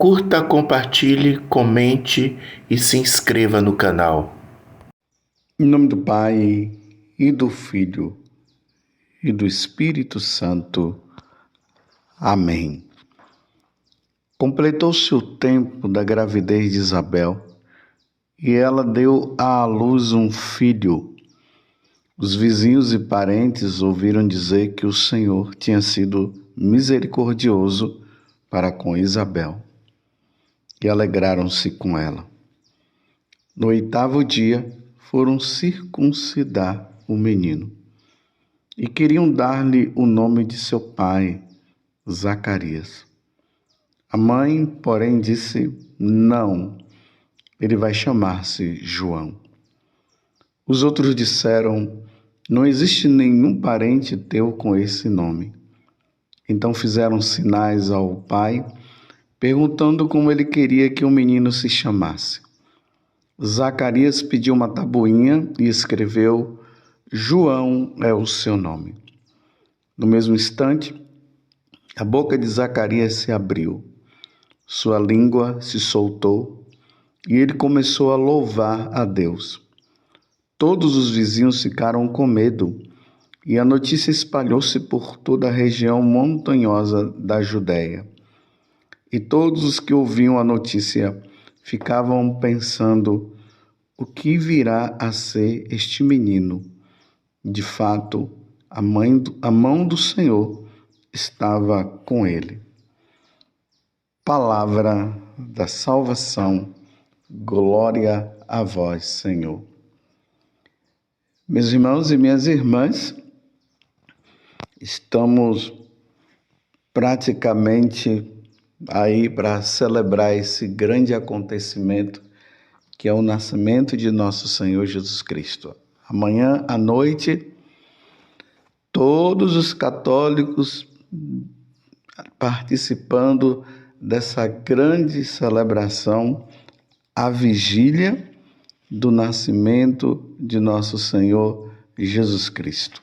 Curta, compartilhe, comente e se inscreva no canal. Em nome do Pai, e do Filho, e do Espírito Santo. Amém. Completou-se o tempo da gravidez de Isabel, e ela deu à luz um filho. Os vizinhos e parentes ouviram dizer que o Senhor tinha sido misericordioso para com Isabel, e alegraram-se com ela. No 8º dia, foram circuncidar o menino e queriam dar-lhe o nome de seu pai, Zacarias. A mãe, porém, disse: não, ele vai chamar-se João. Os outros disseram: não existe nenhum parente teu com esse nome. Então fizeram sinais ao pai, perguntando como ele queria que o menino se chamasse. Zacarias pediu uma tabuinha e escreveu: João é o seu nome. No mesmo instante, a boca de Zacarias se abriu, sua língua se soltou e ele começou a louvar a Deus. Todos os vizinhos ficaram com medo e a notícia espalhou-se por toda a região montanhosa da Judéia. E todos os que ouviam a notícia ficavam pensando: o que virá a ser este menino? De fato, a mão do Senhor estava com ele. Palavra da salvação, glória a vós, Senhor. Meus irmãos e minhas irmãs, estamos praticamente aí para celebrar esse grande acontecimento que é o nascimento de nosso Senhor Jesus Cristo. Amanhã à noite, todos os católicos participando dessa grande celebração, a vigília do nascimento de nosso Senhor Jesus Cristo.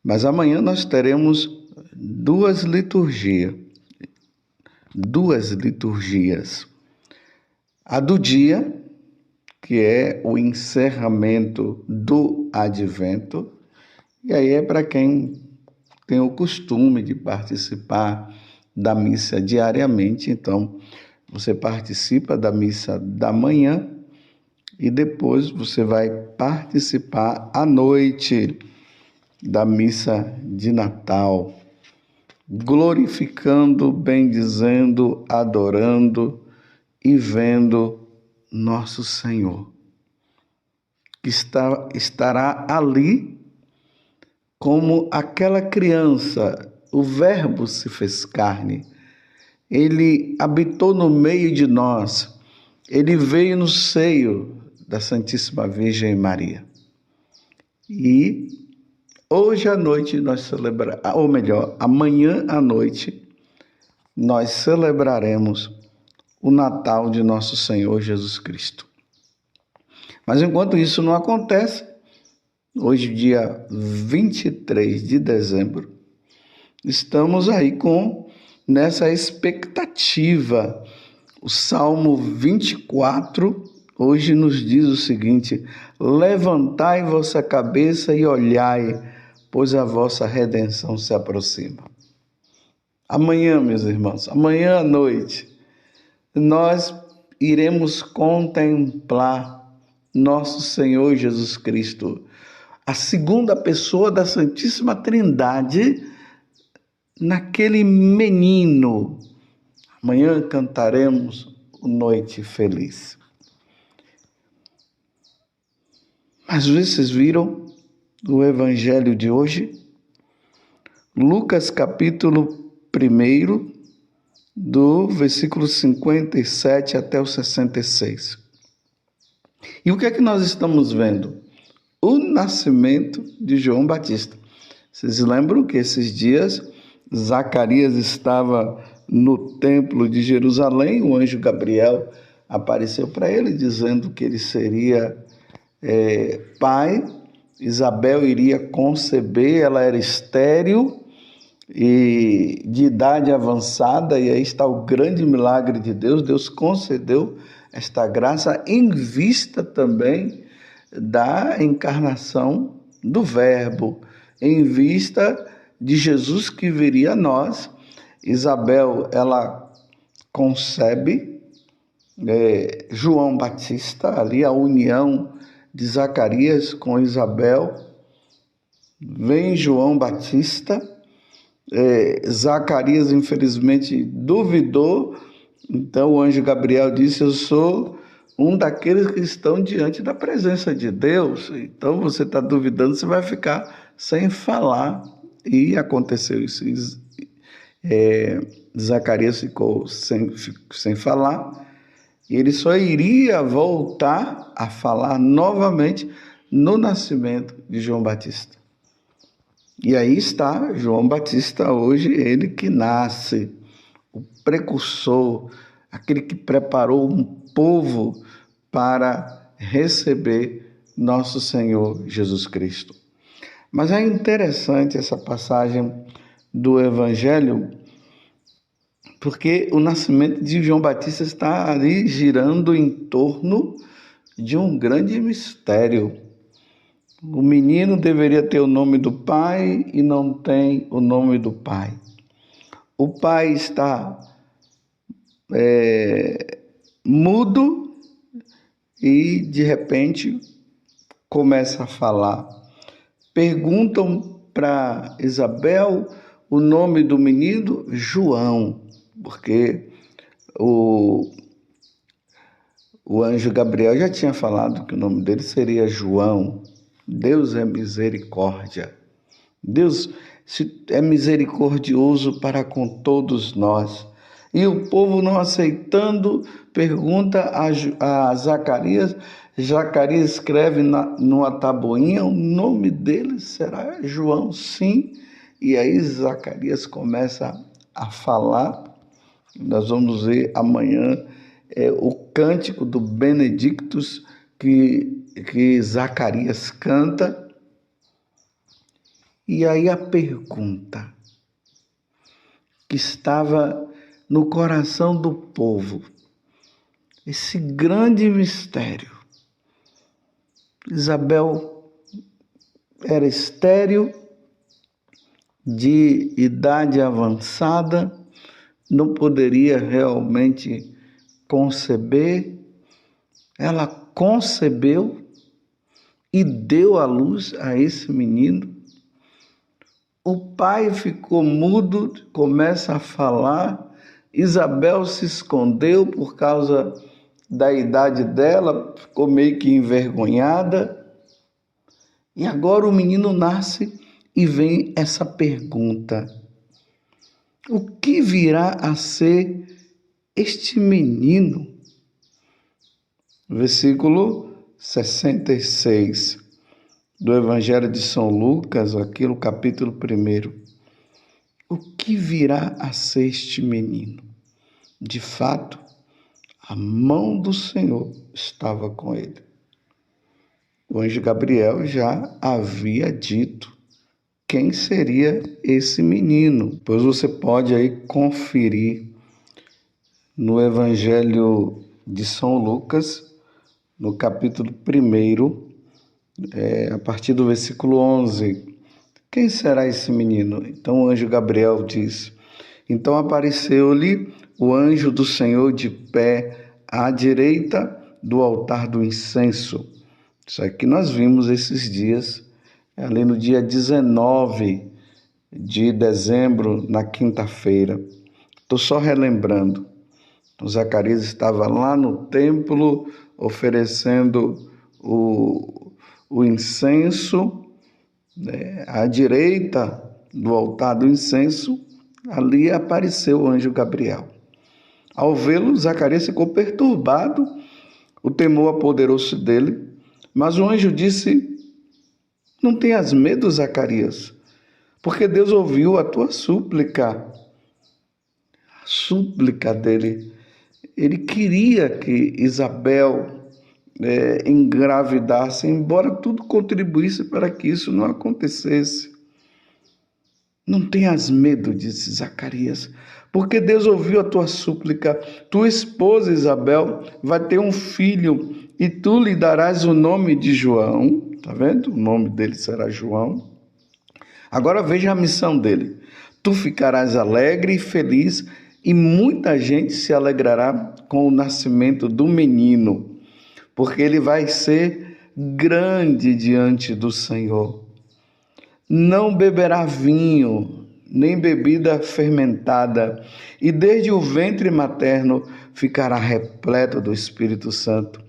Mas amanhã nós teremos duas liturgias. A do dia, que é o encerramento do Advento, e aí é para quem tem o costume de participar da missa diariamente. Então, você participa da missa da manhã e depois você vai participar à noite da missa de Natal, glorificando, bendizendo, adorando e vendo nosso Senhor, que estará ali como aquela criança. O Verbo se fez carne, ele habitou no meio de nós, ele veio no seio da Santíssima Virgem Maria. E hoje à noite nós celebraremos, ou melhor, amanhã à noite, nós celebraremos o Natal de nosso Senhor Jesus Cristo. Mas enquanto isso não acontece, hoje, dia 23 de dezembro, estamos aí nessa expectativa. O Salmo 24 hoje nos diz o seguinte: levantai vossa cabeça e olhai, pois a vossa redenção se aproxima. Amanhã, meus irmãos, amanhã à noite, nós iremos contemplar nosso Senhor Jesus Cristo, a segunda pessoa da Santíssima Trindade, naquele menino. Amanhã cantaremos o Noite Feliz. Mas vocês viram o Evangelho de hoje? Lucas capítulo 1, do versículo 57 até o 66. E o que é que nós estamos vendo? O nascimento de João Batista. Vocês lembram que esses dias Zacarias estava no templo de Jerusalém, o anjo Gabriel apareceu para ele dizendo que ele seria pai, Isabel iria conceber, ela era estéril, e de idade avançada, e aí está o grande milagre de Deus. Deus concedeu esta graça em vista também da encarnação do Verbo, em vista de Jesus que viria a nós. Isabel, ela concebe João Batista, ali a união de Zacarias com Isabel. Vem João Batista, Zacarias infelizmente duvidou, então o anjo Gabriel disse: eu sou um daqueles que estão diante da presença de Deus, então você está duvidando, você vai ficar sem falar. E aconteceu isso. Zacarias ficou sem falar, e ele só iria voltar a falar novamente no nascimento de João Batista. E aí está João Batista hoje, ele que nasce, o precursor, aquele que preparou um povo para receber nosso Senhor Jesus Cristo. Mas é interessante essa passagem do Evangelho, porque o nascimento de João Batista está ali girando em torno de um grande mistério. O menino deveria ter o nome do pai e não tem o nome do pai. O pai está mudo e, de repente, começa a falar. Perguntam para Isabel o nome do menino, João, porque o anjo Gabriel já tinha falado que o nome dele seria João. Deus é misericórdia. Deus é misericordioso para com todos nós. E o povo, não aceitando, pergunta a Zacarias. Zacarias escreve numa tabuinha, o nome dele será João, sim. E aí Zacarias começa a falar. Nós vamos ver amanhã o cântico do Benedictus que Zacarias canta. E aí a pergunta que estava no coração do povo, esse grande mistério. Isabel era estéril, de idade avançada, não poderia realmente conceber. Ela concebeu e deu à luz a esse menino. O pai ficou mudo, começa a falar. Isabel se escondeu por causa da idade dela, ficou meio que envergonhada. E agora o menino nasce e vem essa pergunta: o que virá a ser este menino? Versículo 66 do Evangelho de São Lucas, aqui no capítulo 1. O que virá a ser este menino? De fato, a mão do Senhor estava com ele. O anjo Gabriel já havia dito quem seria esse menino. Pois você pode aí conferir no Evangelho de São Lucas, no capítulo 1, a partir do versículo 11. Quem será esse menino? Então o anjo Gabriel diz: então apareceu-lhe o anjo do Senhor de pé à direita do altar do incenso. Isso aqui nós vimos esses dias, ali no dia 19 de dezembro, na quinta-feira. Estou só relembrando. O Zacarias estava lá no templo oferecendo o incenso, à direita do altar do incenso. Ali apareceu o anjo Gabriel. Ao vê-lo, Zacarias ficou perturbado, o temor apoderou-se dele, mas o anjo disse: não tenhas medo, Zacarias, porque Deus ouviu a tua súplica. A súplica dele. Ele queria que Isabel engravidasse, embora tudo contribuísse para que isso não acontecesse. Não tenhas medo, disse Zacarias, porque Deus ouviu a tua súplica. Tua esposa Isabel vai ter um filho e tu lhe darás o nome de João. Tá vendo? O nome dele será João. Agora veja a missão dele. Tu ficarás alegre e feliz e muita gente se alegrará com o nascimento do menino, porque ele vai ser grande diante do Senhor. Não beberá vinho, nem bebida fermentada, e desde o ventre materno ficará repleto do Espírito Santo.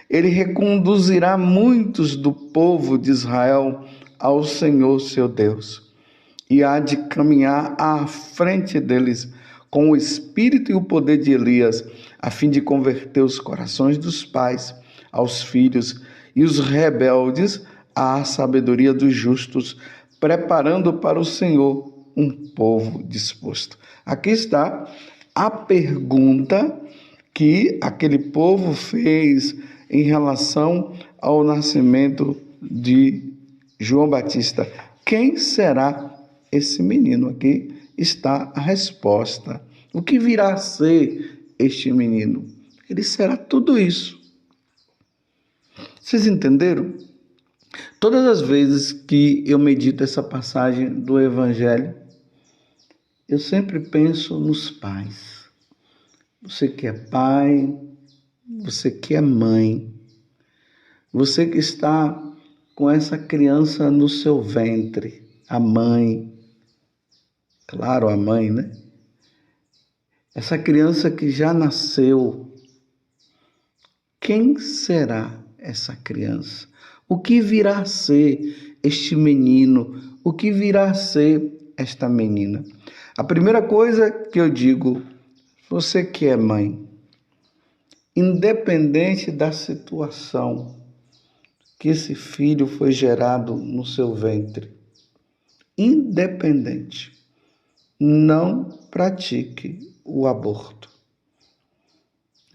Ele reconduzirá muitos do povo de Israel ao Senhor seu Deus, e há de caminhar à frente deles com o espírito e o poder de Elias, a fim de converter os corações dos pais aos filhos e os rebeldes à sabedoria dos justos, preparando para o Senhor um povo disposto. Aqui está a pergunta que aquele povo fez em relação ao nascimento de João Batista. Quem será esse menino? Aqui está a resposta. O que virá a ser este menino? Ele será tudo isso. Vocês entenderam? Todas as vezes que eu medito essa passagem do Evangelho, eu sempre penso nos pais. Você que é pai, você que é mãe, você que está com essa criança no seu ventre, a mãe, claro, a mãe, né? Essa criança que já nasceu, quem será essa criança? O que virá a ser este menino? O que virá a ser esta menina? A primeira coisa que eu digo, você que é mãe, independente da situação que esse filho foi gerado no seu ventre, independente, não pratique o aborto.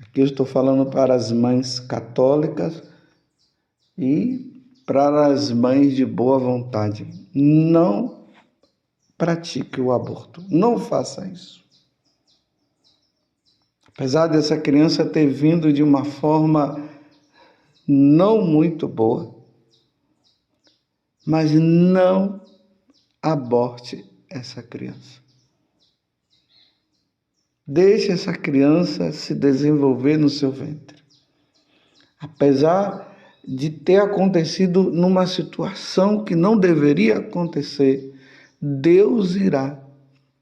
Aqui eu estou falando para as mães católicas e para as mães de boa vontade. Não pratique o aborto. Não faça isso. Apesar dessa criança ter vindo de uma forma não muito boa, mas não aborte essa criança. Deixe essa criança se desenvolver no seu ventre. Apesar de ter acontecido numa situação que não deveria acontecer, Deus irá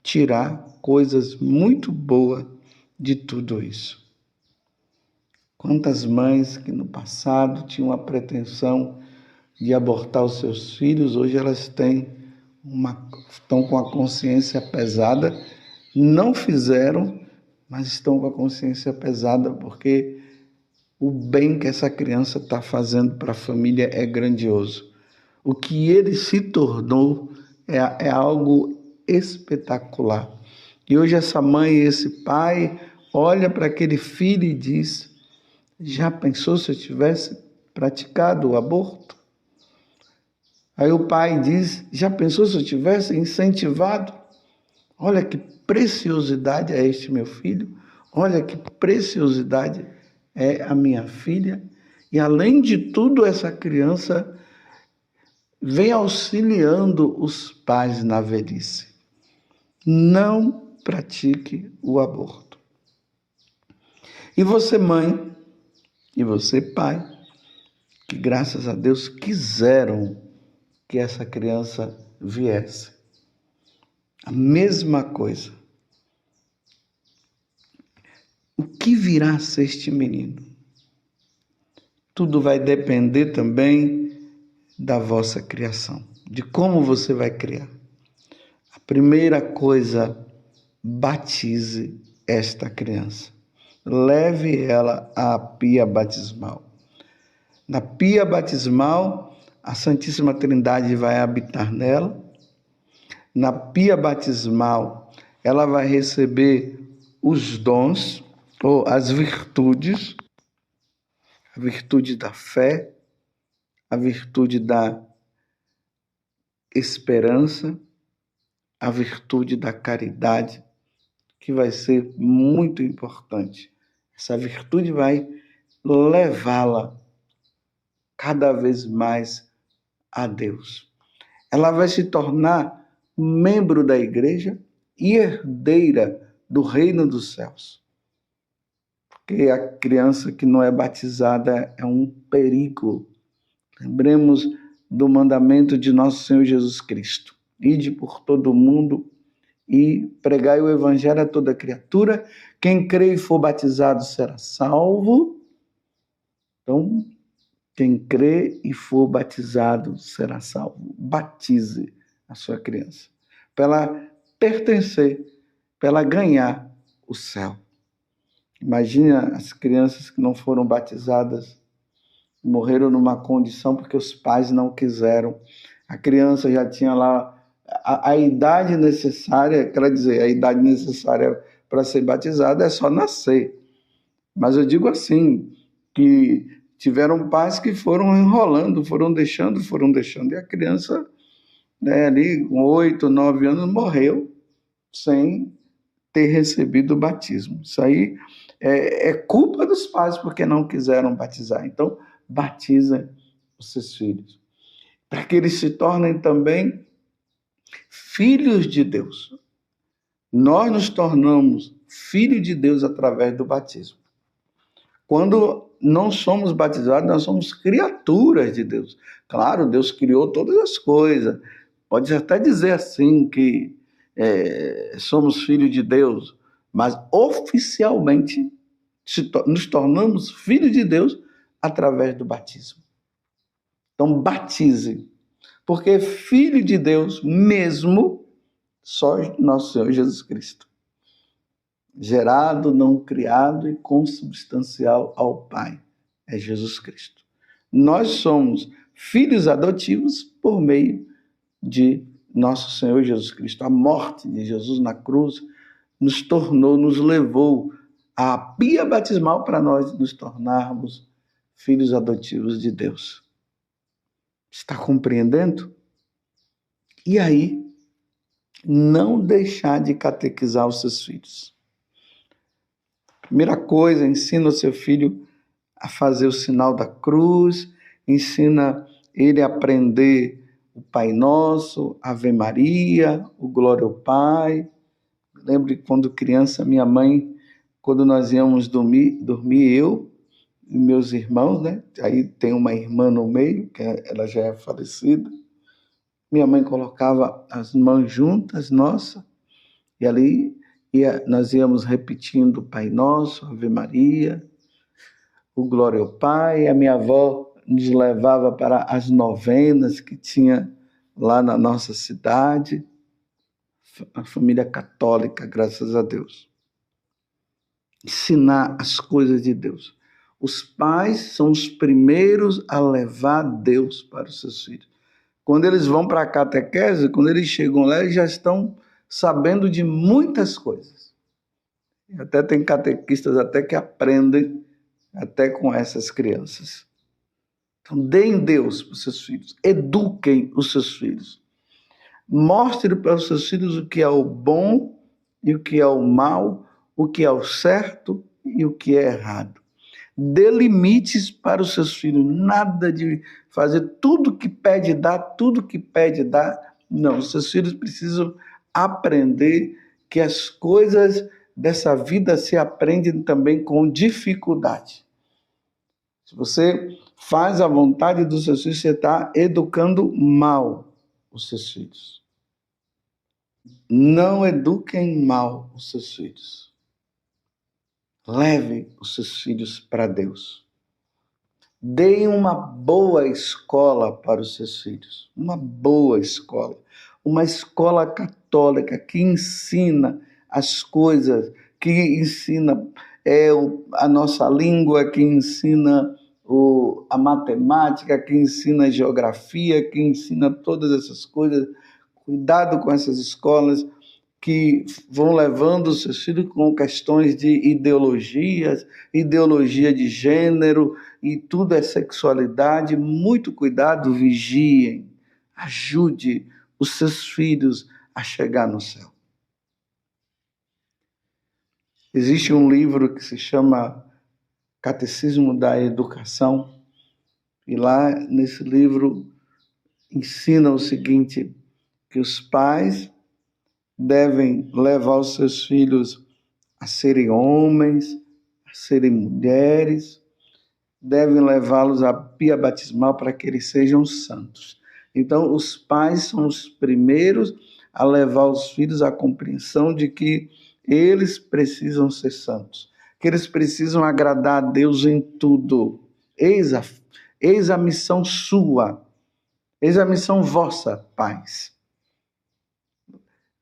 tirar coisas muito boas de tudo isso. Quantas mães que no passado tinham a pretensão de abortar os seus filhos, hoje elas estão com a consciência pesada, não fizeram, mas estão com a consciência pesada porque o bem que essa criança está fazendo para a família é grandioso. O que ele se tornou é algo espetacular. E hoje essa mãe e esse pai olha para aquele filho e diz: já pensou se eu tivesse praticado o aborto? Aí o pai diz: já pensou se eu tivesse incentivado? Olha que preciosidade é este meu filho, olha que preciosidade é a minha filha. E além de tudo, essa criança vem auxiliando os pais na velhice. Não pratique o aborto. E você, mãe, e você, pai, que graças a Deus quiseram que essa criança viesse. A mesma coisa. O que virá a ser este menino? Tudo vai depender também da vossa criação, de como você vai criar. A primeira coisa, batize esta criança. Leve ela à pia batismal. Na pia batismal, a Santíssima Trindade vai habitar nela. Na pia batismal, ela vai receber os dons ou as virtudes, a virtude da fé, a virtude da esperança, a virtude da caridade, que vai ser muito importante. Essa virtude vai levá-la cada vez mais a Deus. Ela vai se tornar membro da igreja e herdeira do reino dos céus. Porque a criança que não é batizada é um perigo. Lembremos do mandamento de nosso Senhor Jesus Cristo: ide por todo o mundo e pregai o evangelho a toda criatura. Quem crê e for batizado será salvo. Então, quem crê e for batizado será salvo. Batize a sua criança, para ela pertencer, para ela ganhar o céu. Imagina as crianças que não foram batizadas, morreram numa condição porque os pais não quiseram. A criança já tinha lá a idade necessária, quer dizer, a idade necessária para ser batizada é só nascer. Mas eu digo assim, que tiveram pais que foram enrolando, foram deixando, e a criança, ali com 8, 9 anos, morreu sem ter recebido o batismo. Isso aí é culpa dos pais porque não quiseram batizar. Então, batiza os seus filhos, para que eles se tornem também filhos de Deus. Nós nos tornamos filhos de Deus através do batismo. Quando não somos batizados, nós somos criaturas de Deus. Claro, Deus criou todas as coisas. Pode até dizer assim que somos filhos de Deus, mas oficialmente nos tornamos filhos de Deus através do batismo. Então, batize, porque filho de Deus mesmo só nosso Senhor Jesus Cristo. Gerado, não criado e consubstancial ao Pai. É Jesus Cristo. Nós somos filhos adotivos por meio de nosso Senhor Jesus Cristo. A morte de Jesus na cruz nos levou à pia batismal para nós nos tornarmos filhos adotivos de Deus. Está compreendendo? E aí, não deixar de catequizar os seus filhos. Primeira coisa, ensina o seu filho a fazer o sinal da cruz, ensina ele a aprender o Pai Nosso, Ave Maria, o Glória ao Pai. Lembro que quando criança, minha mãe, quando nós íamos dormir eu e meus irmãos, né? Aí tem uma irmã no meio, que ela já é falecida. Minha mãe colocava as mãos juntas, nossa, e ali nós íamos repetindo o Pai Nosso, Ave Maria, o Glória ao Pai. A minha avó nos levava para as novenas que tinha lá na nossa cidade. A família católica, graças a Deus. Ensinar as coisas de Deus. Os pais são os primeiros a levar Deus para os seus filhos. Quando eles vão para a catequese, quando eles chegam lá, eles já estão sabendo de muitas coisas. Até tem catequistas até que aprendem até com essas crianças. Então, deem Deus para os seus filhos. Eduquem os seus filhos. Mostre para os seus filhos o que é o bom e o que é o mal, o que é o certo e o que é errado. Dê limites para os seus filhos. Nada de fazer tudo que pede dar, tudo que pede dar. Não, os seus filhos precisam aprender que as coisas dessa vida se aprendem também com dificuldade. Se você faz a vontade dos seus filhos, você está educando mal os seus filhos. Não eduquem mal os seus filhos. Leve os seus filhos para Deus. Deem uma boa escola para os seus filhos. Uma boa escola. Uma escola católica que ensina as coisas, que ensina a nossa língua, que ensina a matemática, que ensina a geografia, que ensina todas essas coisas. Cuidado com essas escolas que vão levando os seus filhos com questões de ideologia de gênero, e tudo é sexualidade. Muito cuidado, vigiem, ajude os seus filhos a chegar no céu. Existe um livro que se chama Catecismo da Educação, e lá nesse livro ensina o seguinte, que os pais devem levar os seus filhos a serem homens, a serem mulheres, devem levá-los à pia batismal para que eles sejam santos. Então, os pais são os primeiros a levar os filhos à compreensão de que eles precisam ser santos, que eles precisam agradar a Deus em tudo. Eis a missão sua, eis a missão vossa, pais.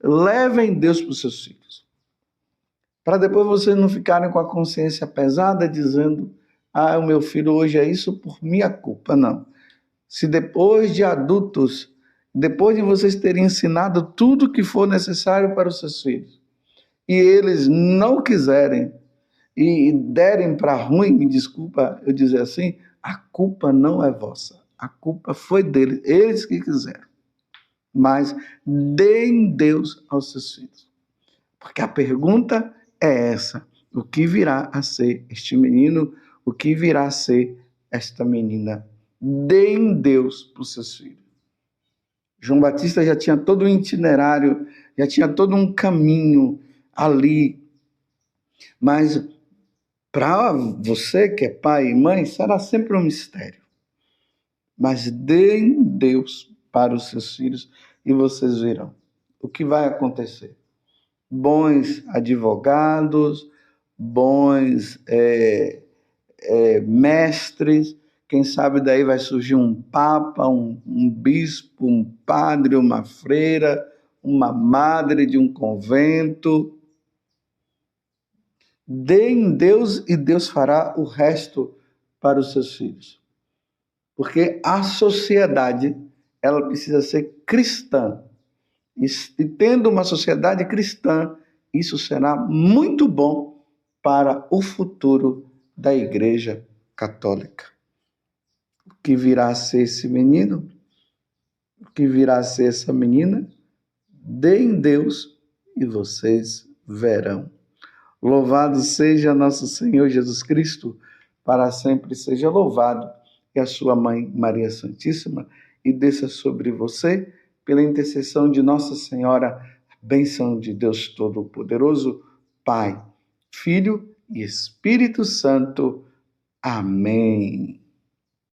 Levem Deus para os seus filhos, para depois vocês não ficarem com a consciência pesada dizendo: o meu filho hoje é isso por minha culpa. Não. Se depois de adultos, depois de vocês terem ensinado tudo que for necessário para os seus filhos, e eles não quiserem e derem para ruim, me desculpa eu dizer assim, a culpa não é vossa, a culpa foi deles, eles que quiseram. Mas deem Deus aos seus filhos, porque a pergunta é essa: o que virá a ser este menino? O que virá a ser esta menina? Deem Deus para os seus filhos. João Batista já tinha todo um itinerário, já tinha todo um caminho ali. Mas para você que é pai e mãe, será sempre um mistério. Mas deem Deus para os seus filhos e vocês verão o que vai acontecer. Bons advogados, bons mestres, quem sabe daí vai surgir um papa, um bispo, um padre, uma freira, uma madre de um convento. Deem Deus e Deus fará o resto para os seus filhos. Porque a sociedade, ela precisa ser cristã. E tendo uma sociedade cristã, isso será muito bom para o futuro da Igreja Católica. O que virá a ser esse menino? O que virá a ser essa menina? Deem Deus e vocês verão. Louvado seja nosso Senhor Jesus Cristo, para sempre seja louvado, e a sua mãe Maria Santíssima, e desça sobre você, pela intercessão de Nossa Senhora, a bênção de Deus Todo-Poderoso, Pai, Filho e Espírito Santo. Amém.